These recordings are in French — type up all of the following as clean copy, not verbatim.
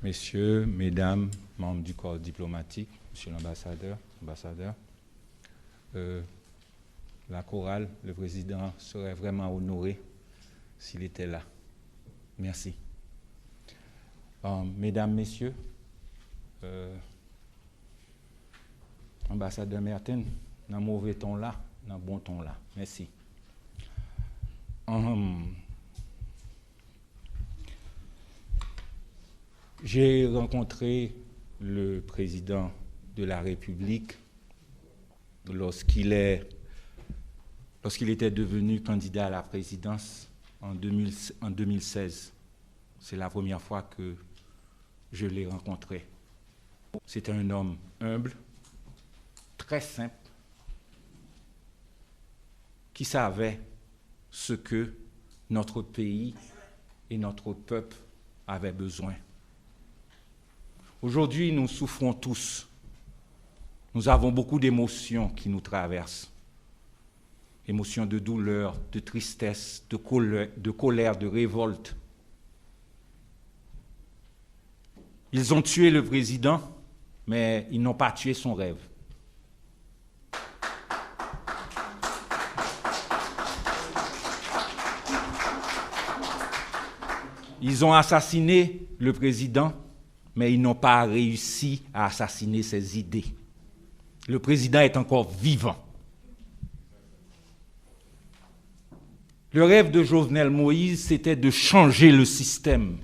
Messieurs, mesdames, membres du corps diplomatique, monsieur l'ambassadeur, la chorale, le président serait vraiment honoré s'il était là. Merci. Mesdames, messieurs, ambassadeur Mertens, dans le mauvais ton là, dans le bon ton là. Merci. J'ai rencontré le président de la République lorsqu'il était devenu candidat à la présidence en 2016. C'est la première fois que je l'ai rencontré. C'était un homme humble, très simple, qui savait ce que notre pays et notre peuple avaient besoin. Aujourd'hui, nous souffrons tous. Nous avons beaucoup d'émotions qui nous traversent. Émotions de douleur, de tristesse, de colère, de révolte. Ils ont tué le président, mais ils n'ont pas tué son rêve. Ils ont assassiné le président, mais ils n'ont pas réussi à assassiner ses idées. Le président est encore vivant. Le rêve de Jovenel Moïse, c'était de changer le système.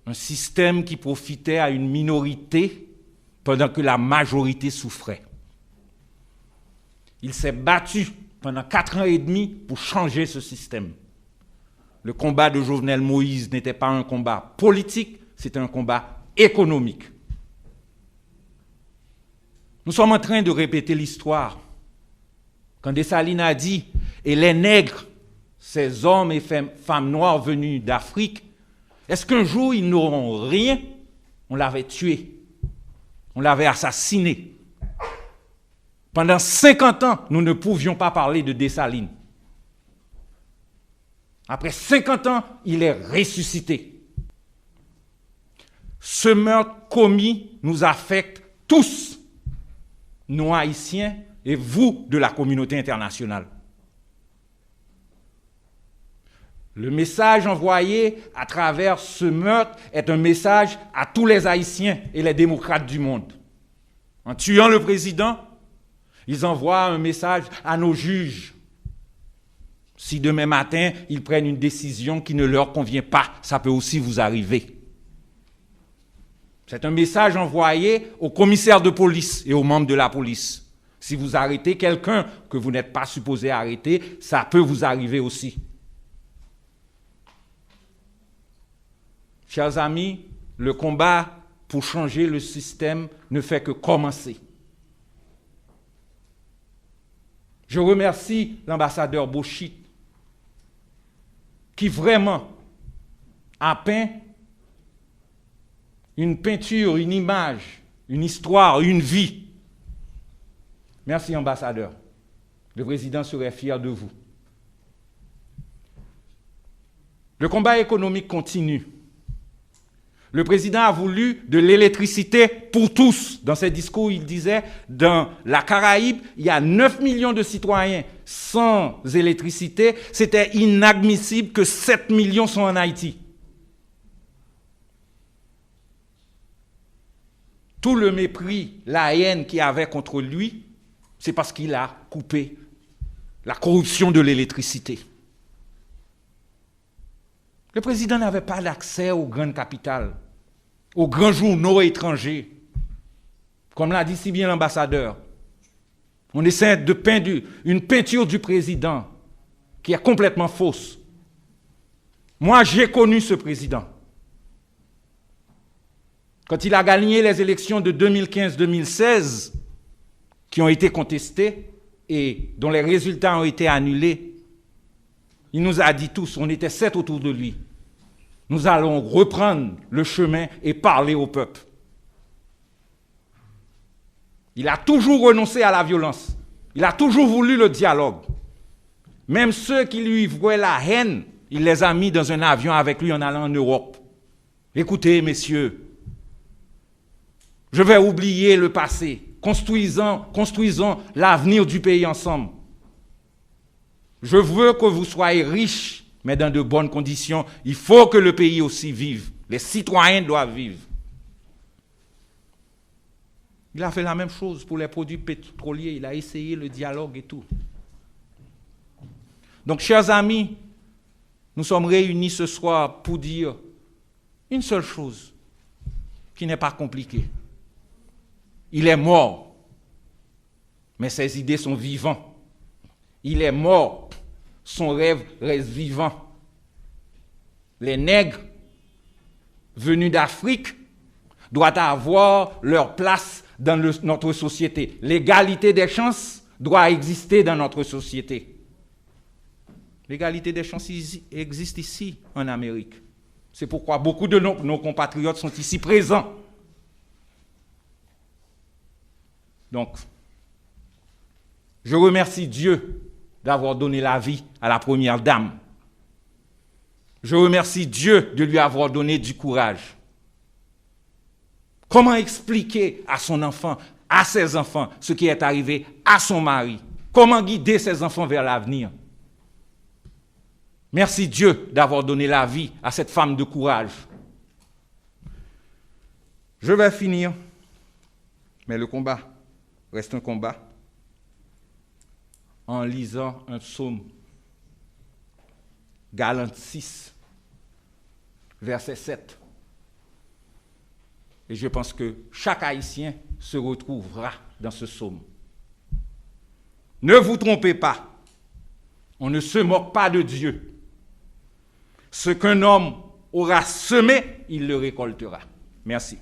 Un système qui profitait à une minorité pendant que la majorité souffrait. Il s'est battu pendant 4 ans et demi pour changer ce système. Le combat de Jovenel Moïse n'était pas un combat politique, c'était un combat économique. Nous sommes en train de répéter l'histoire. Quand Dessalines a dit « Et les nègres, ces hommes et femmes noires venus d'Afrique, est-ce qu'un jour ils n'auront rien ?» On l'avait tué. On l'avait assassiné. Pendant 50 ans, nous ne pouvions pas parler de Dessalines. Après 50 ans, il est ressuscité. Ce meurtre commis nous affecte tous, nous Haïtiens et vous de la communauté internationale. Le message envoyé à travers ce meurtre est un message à tous les Haïtiens et les démocrates du monde. En tuant le président, ils envoient un message à nos juges. Si demain matin, ils prennent une décision qui ne leur convient pas, ça peut aussi vous arriver. C'est un message envoyé aux commissaires de police et aux membres de la police. Si vous arrêtez quelqu'un que vous n'êtes pas supposé arrêter, ça peut vous arriver aussi. Chers amis, le combat pour changer le système ne fait que commencer. Je remercie l'ambassadeur Boschit qui vraiment a peint une peinture, une image, une histoire, une vie. Merci, ambassadeur. Le président serait fier de vous. Le combat économique continue. Le président a voulu de l'électricité pour tous. Dans ses discours, il disait, dans la Caraïbe, il y a 9 millions de citoyens sans électricité. C'était inadmissible que 7 millions sont en Haïti. Tout le mépris, la haine qu'il y avait contre lui, c'est parce qu'il a coupé la corruption de l'électricité. Le président n'avait pas d'accès aux grandes capitales, aux grands journaux étrangers. Comme l'a dit si bien l'ambassadeur, on essaie de peindre une peinture du président qui est complètement fausse. Moi, j'ai connu ce président. Quand il a gagné les élections de 2015-2016, qui ont été contestées et dont les résultats ont été annulés, il nous a dit tous, on était 7 autour de lui, nous allons reprendre le chemin et parler au peuple. Il a toujours renoncé à la violence. Il a toujours voulu le dialogue. Même ceux qui lui vouaient la haine, il les a mis dans un avion avec lui en allant en Europe. Écoutez, messieurs, je vais oublier le passé. Construisons l'avenir du pays ensemble. Je veux que vous soyez riches, mais dans de bonnes conditions. Il faut que le pays aussi vive. Les citoyens doivent vivre. Il a fait la même chose pour les produits pétroliers. Il a essayé le dialogue et tout. Donc, chers amis, nous sommes réunis ce soir pour dire une seule chose qui n'est pas compliquée. Il est mort, mais ses idées sont vivantes. Il est mort, son rêve reste vivant. Les nègres venus d'Afrique doivent avoir leur place dans notre société. L'égalité des chances doit exister dans notre société. L'égalité des chances existe ici, en Amérique. C'est pourquoi beaucoup de nos compatriotes sont ici présents. Donc, je remercie Dieu d'avoir donné la vie à la première dame. Je remercie Dieu de lui avoir donné du courage. Comment expliquer à son enfant, à ses enfants, ce qui est arrivé à son mari? Comment guider ses enfants vers l'avenir? Merci Dieu d'avoir donné la vie à cette femme de courage. Je vais finir, mais le combat reste un combat, en lisant un psaume, Galates 6, verset 7. Et je pense que chaque Haïtien se retrouvera dans ce psaume. Ne vous trompez pas, on ne se moque pas de Dieu. Ce qu'un homme aura semé, il le récoltera. Merci.